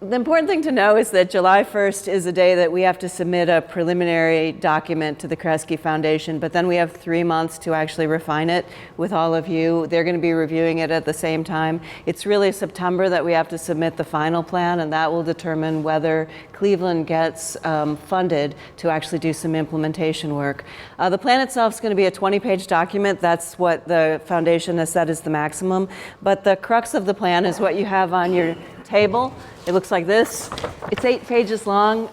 The important thing to know is that July 1st is a day that we have to submit a preliminary document to the Kresge Foundation, but then we have 3 months to actually refine it with all of you. They're going to be reviewing it at the same time. It's really September that we have to submit the final plan, and that will determine whether Cleveland gets funded to actually do some implementation work. The plan itself is going to be a 20-page document. That's what the foundation has said is the maximum, but the crux of the plan is what you have on your table. It looks like this. It's 8 pages long.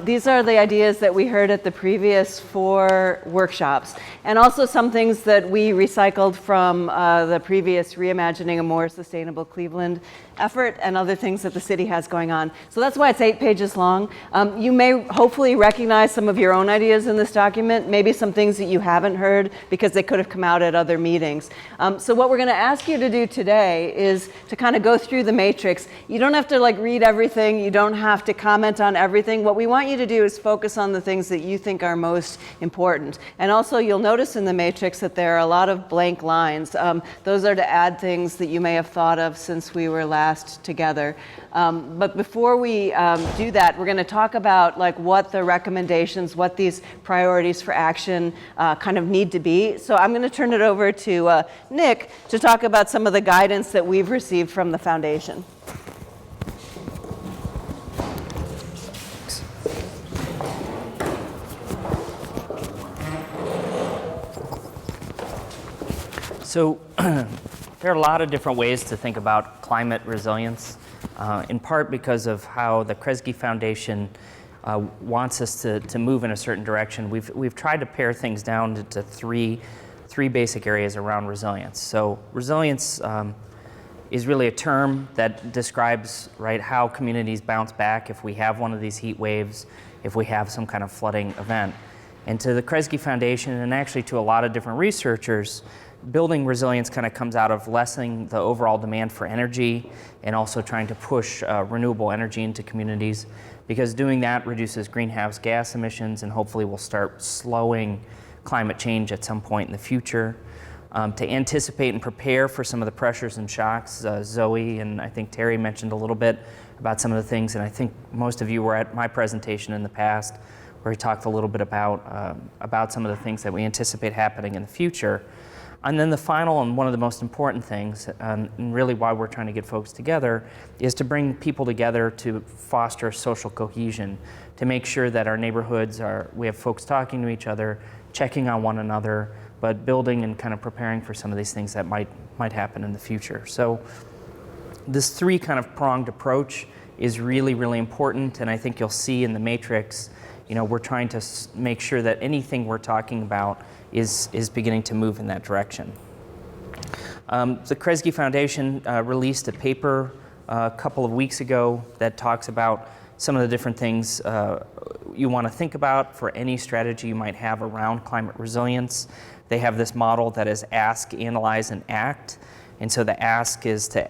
These are the ideas that we heard at the previous 4 workshops, and also some things that we recycled from the previous Reimagining a More Sustainable Cleveland effort and other things that the city has going on. So that's why it's 8 pages long. You may hopefully recognize some of your own ideas in this document, maybe some things that you haven't heard because they could have come out at other meetings. So what we're going to ask you to do today is to kind of go through the matrix. You don't have to read everything. You don't have to comment on everything. What we want you to do is focus on the things that you think are most important. And also you'll notice in the matrix that there are a lot of blank lines. Those are to add things that you may have thought of since we were last together. But before we do that, we're going to talk about what the recommendations, what these priorities for action kind of need to be. So I'm going to turn it over to Nick to talk about some of the guidance that we've received from the foundation. So there are a lot of different ways to think about climate resilience, in part because of how the Kresge Foundation wants us to move in a certain direction. We've tried to pare things down to three basic areas around resilience. So resilience is really a term that describes how communities bounce back if we have one of these heat waves, if we have some kind of flooding event. And to the Kresge Foundation, and actually to a lot of different researchers, building resilience kind of comes out of lessening the overall demand for energy and also trying to push renewable energy into communities, because doing that reduces greenhouse gas emissions and hopefully will start slowing climate change at some point in the future. To anticipate and prepare for some of the pressures and shocks. Zoe and I think Terry mentioned a little bit about some of the things, and I think most of you were at my presentation in the past where we talked a little bit about some of the things that we anticipate happening in the future. And then the final and one of the most important things, and really why we're trying to get folks together, is to bring people together to foster social cohesion, to make sure that our neighborhoods we have folks talking to each other, checking on one another, but building and kind of preparing for some of these things that might happen in the future. So this 3 kind of pronged approach is really, really important, and I think you'll see in the matrix, we're trying to make sure that anything we're talking about is beginning to move in that direction. The Kresge Foundation released a paper a couple of weeks ago that talks about some of the different things you want to think about for any strategy you might have around climate resilience. They have this model that is ask, analyze, and act. And so the ask is to,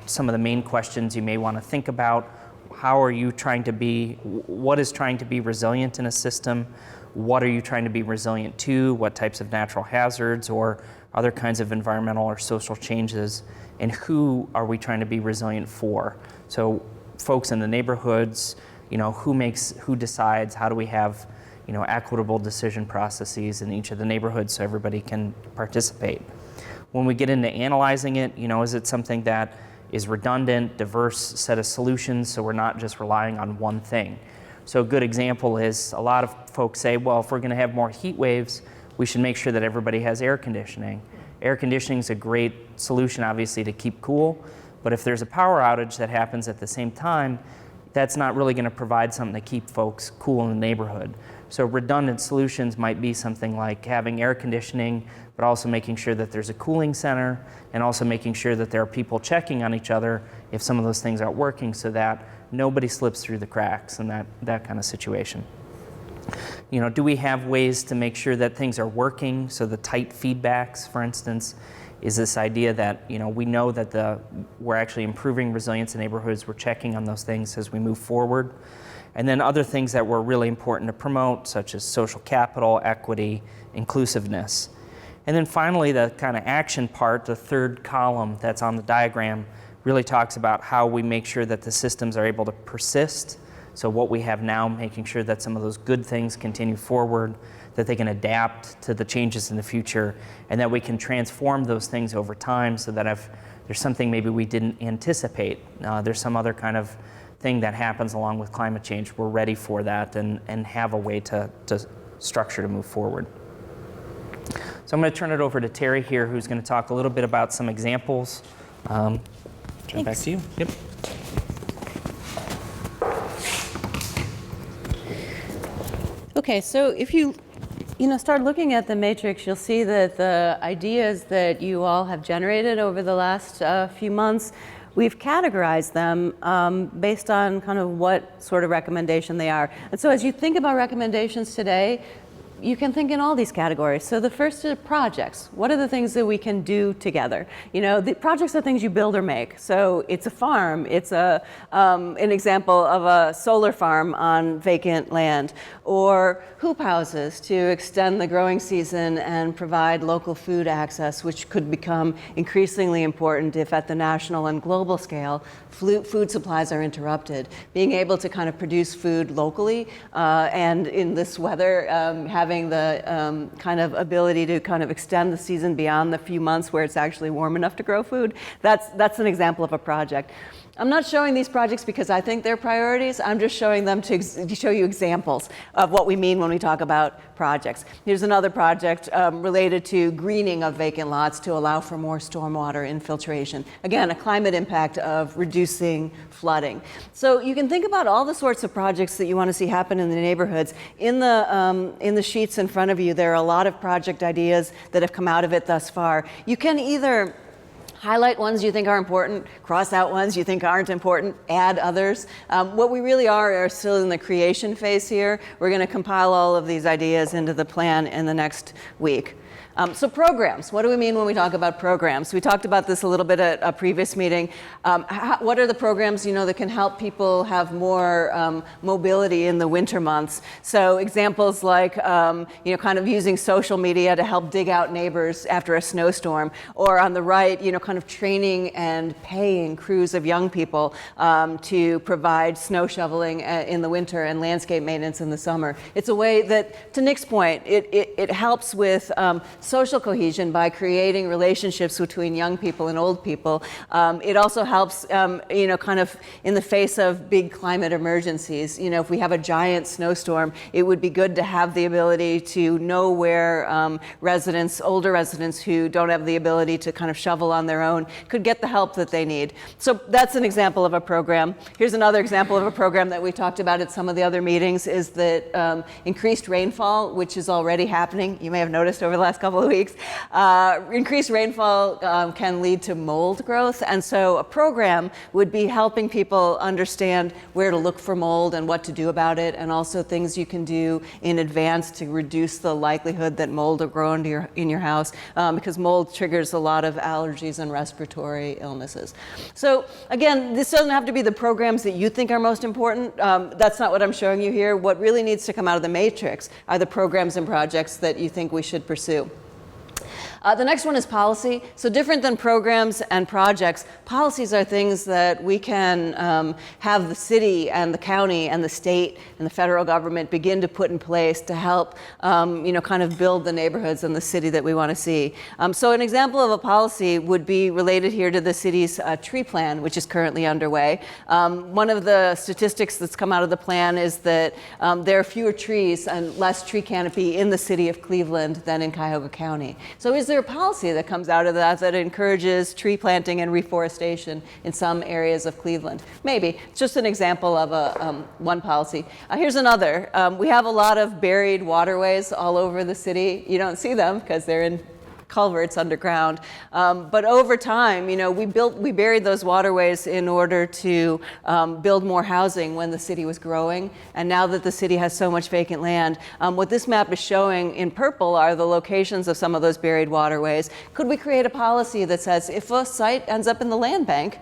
some of the main questions you may want to think about. How are you what is trying to be resilient in a system? What are you trying to be resilient to? What types of natural hazards or other kinds of environmental or social changes? And who are we trying to be resilient for? So folks in the neighborhoods, who decides, how do we have, equitable decision processes in each of the neighborhoods so everybody can participate? When we get into analyzing it, is it something that is redundant, diverse set of solutions, so we're not just relying on one thing? So a good example is a lot of folks say, well, if we're going to have more heat waves, we should make sure that everybody has air conditioning. Air conditioning is a great solution, obviously, to keep cool, but if there's a power outage that happens at the same time, that's not really going to provide something to keep folks cool in the neighborhood. So redundant solutions might be something like having air conditioning, but also making sure that there's a cooling center, and also making sure that there are people checking on each other if some of those things aren't working, so that nobody slips through the cracks in that kind of situation. Do we have ways to make sure that things are working? So the tight feedbacks, for instance, is this idea that we know that we're actually improving resilience in neighborhoods. We're checking on those things as we move forward. And then other things that were really important to promote, such as social capital, equity, inclusiveness. And then finally, the kind of action part, the third column that's on the diagram, really talks about how we make sure that the systems are able to persist. So what we have now, making sure that some of those good things continue forward, that they can adapt to the changes in the future, and that we can transform those things over time so that if there's something maybe we didn't anticipate, there's some other kind of thing that happens along with climate change, we're ready for that and have a way to structure to move forward. So I'm going to turn it over to Terry here, who's going to talk a little bit about some examples. Turn it back to you. Yep. Okay, so if you start looking at the matrix, you'll see that the ideas that you all have generated over the last few months, we've categorized them based on kind of what sort of recommendation they are. And so as you think about recommendations today, you can think in all these categories. So the first is projects. What are the things that we can do together? The projects are things you build or make. So it's a farm. It's an example of a solar farm on vacant land, or hoop houses to extend the growing season and provide local food access, which could become increasingly important if at the national and global scale food supplies are interrupted. Being able to kind of produce food locally and in this weather, having the kind of ability to kind of extend the season beyond the few months where it's actually warm enough to grow food, that's an example of a project. I'm not showing these projects because I think they're priorities. I'm just showing them to show you examples of what we mean when we talk about projects. Here's another project related to greening of vacant lots to allow for more stormwater infiltration. Again, a climate impact of reducing flooding. So you can think about all the sorts of projects that you want to see happen in the neighborhoods. In the sheets in front of you, there are a lot of project ideas that have come out of it thus far. You can either highlight ones you think are important, cross out ones you think aren't important, add others. What we really are still in the creation phase here. We're going to compile all of these ideas into the plan in the next week. So programs, what do we mean when we talk about programs? We talked about this a little bit at a previous meeting. What are the programs, that can help people have more mobility in the winter months? So examples like, kind of using social media to help dig out neighbors after a snowstorm, or on the right, kind of training and paying crews of young people to provide snow shoveling in the winter and landscape maintenance in the summer. It's a way that, to Nick's point, it helps with social cohesion by creating relationships between young people and old people. It also helps, kind of in the face of big climate emergencies. If we have a giant snowstorm, it would be good to have the ability to know where older residents who don't have the ability to kind of shovel on their own could get the help that they need. So that's an example of a program. Here's another example of a program that we talked about at some of the other meetings, is that increased rainfall, which is already happening. You may have noticed over the last couple of weeks. Increased rainfall can lead to mold growth, and so a program would be helping people understand where to look for mold and what to do about it, and also things you can do in advance to reduce the likelihood that mold will grow in your house, because mold triggers a lot of allergies and respiratory illnesses. So again, this doesn't have to be the programs that you think are most important. That's not what I'm showing you here. What really needs to come out of the matrix are the programs and projects that you think we should pursue. The next one is policy. So different than programs and projects, policies are things that we can have the city and the county and the state and the federal government begin to put in place to help kind of build the neighborhoods and the city that we want to see. So an example of a policy would be related here to the city's tree plan, which is currently underway. One of the statistics that's come out of the plan is that there are fewer trees and less tree canopy in the city of Cleveland than in Cuyahoga County. So is there a policy that comes out of that encourages tree planting and reforestation in some areas of Cleveland? Maybe. It's just an example of one policy. Here's another. We have a lot of buried waterways all over the city. You don't see them because they're in culverts underground. But over time, we buried those waterways in order to build more housing when the city was growing. And now that the city has so much vacant land, what this map is showing in purple are the locations of some of those buried waterways. Could we create a policy that says if a site ends up in the land bank,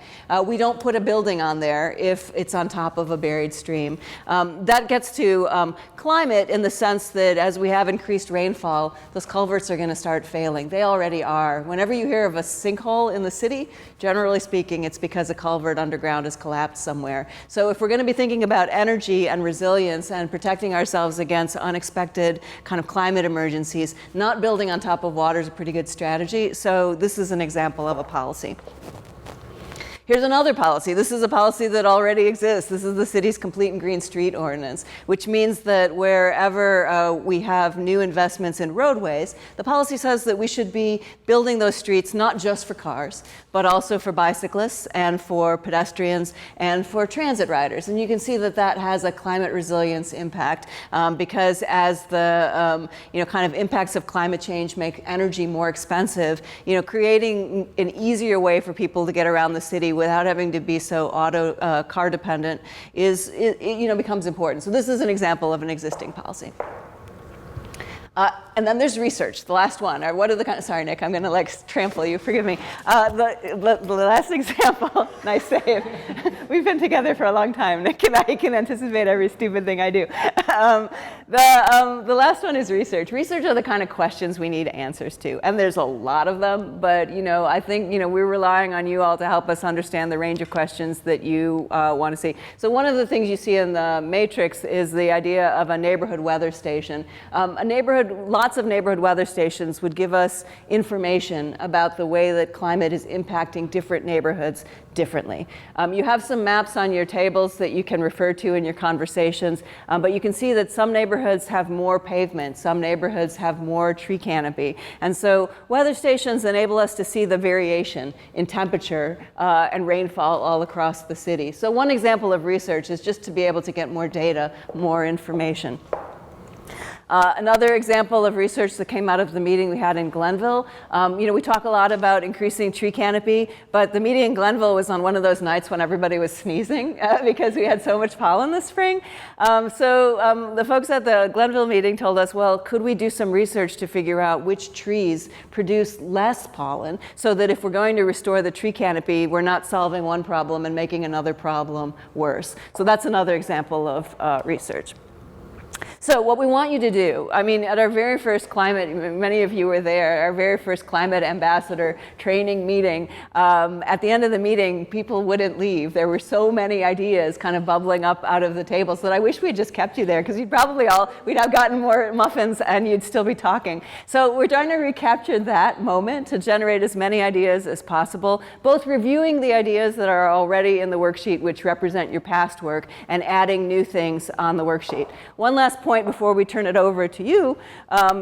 we don't put a building on there if it's on top of a buried stream? That gets to climate in the sense that as we have increased rainfall, those culverts are going to start failing. they already are. Whenever you hear of a sinkhole in the city, generally speaking, it's because a culvert underground has collapsed somewhere. So if we're going to be thinking about energy and resilience and protecting ourselves against unexpected kind of climate emergencies, not building on top of water is a pretty good strategy. So this is an example of a policy. Here's another policy. This is a policy that already exists. This is the city's Complete and Green Street Ordinance, which means that wherever we have new investments in roadways, the policy says that we should be building those streets not just for cars, but also for bicyclists and for pedestrians and for transit riders. And you can see that that has a climate resilience impact because as the kind of impacts of climate change make energy more expensive, creating an easier way for people to get around the city without having to be so car dependent becomes important. So this is an example of an existing policy. And then there's research, the last one. Or what are the sorry, Nick, I'm going to trample you. Forgive me. The last example, nice save. We've been together for a long time. Nick and I can anticipate every stupid thing I do. The last one is research. Research are the kind of questions we need answers to, and there's a lot of them. But I think we're relying on you all to help us understand the range of questions that you want to see. So one of the things you see in the matrix is the idea of a neighborhood weather station. Lots of neighborhood weather stations would give us information about the way that climate is impacting different neighborhoods differently. You have some maps on your tables that you can refer to in your conversations, but you can see that some neighborhoods have more pavement, some neighborhoods have more tree canopy. And so weather stations enable us to see the variation in temperature and rainfall all across the city. So one example of research is just to be able to get more data, more information. Another example of research that came out of the meeting we had in Glenville, we talk a lot about increasing tree canopy, but the meeting in Glenville was on one of those nights when everybody was sneezing because we had so much pollen this spring. So the folks at the Glenville meeting told us, well, could we do some research to figure out which trees produce less pollen so that if we're going to restore the tree canopy, we're not solving one problem and making another problem worse. So that's another example of research. So what we want you to do, at our very first climate, many of you were there, our very first climate ambassador training meeting, at the end of the meeting, people wouldn't leave. There were so many ideas kind of bubbling up out of the tables that I wish we had just kept you there because we'd have gotten more muffins and you'd still be talking. So we're trying to recapture that moment to generate as many ideas as possible, both reviewing the ideas that are already in the worksheet, which represent your past work, and adding new things on the worksheet. One last point before we turn it over to you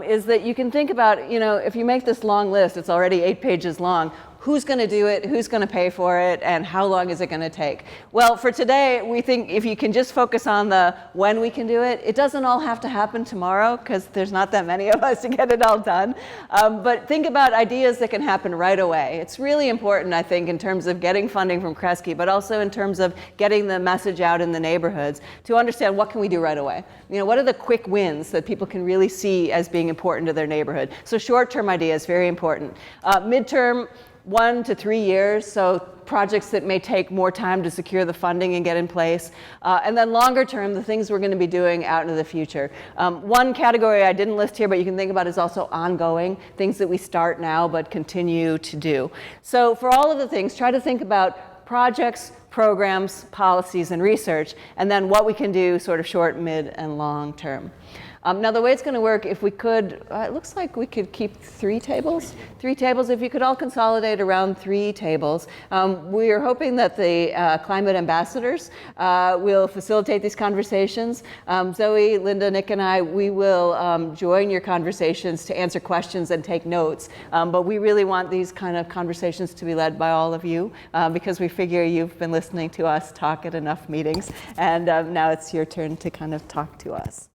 is that you can think about, if you make this long list, it's already 8 pages long, who's going to do it, who's going to pay for it, and how long is it going to take? Well, for today, we think if you can just focus on the when we can do it, it doesn't all have to happen tomorrow because there's not that many of us to get it all done. But think about ideas that can happen right away. It's really important, I think, in terms of getting funding from Kresge, but also in terms of getting the message out in the neighborhoods to understand what can we do right away. What are the quick wins that people can really see as being important to their neighborhood? So short-term ideas, very important. Midterm, 1 to 3 years, so projects that may take more time to secure the funding and get in place. And then longer term, the things we're going to be doing out into the future. One category I didn't list here, but you can think about is also ongoing, things that we start now but continue to do. So for all of the things, try to think about projects, programs, policies, and research, and then what we can do sort of short, mid, and long term. Now the way it's going to work, if we could, it looks like we could keep 3 tables. 3 tables, if you could all consolidate around 3 tables. We are hoping that the climate ambassadors will facilitate these conversations. Zoe, Linda, Nick, and I, we will join your conversations to answer questions and take notes. But we really want these kind of conversations to be led by all of you because we figure you've been listening to us talk at enough meetings. And now it's your turn to kind of talk to us.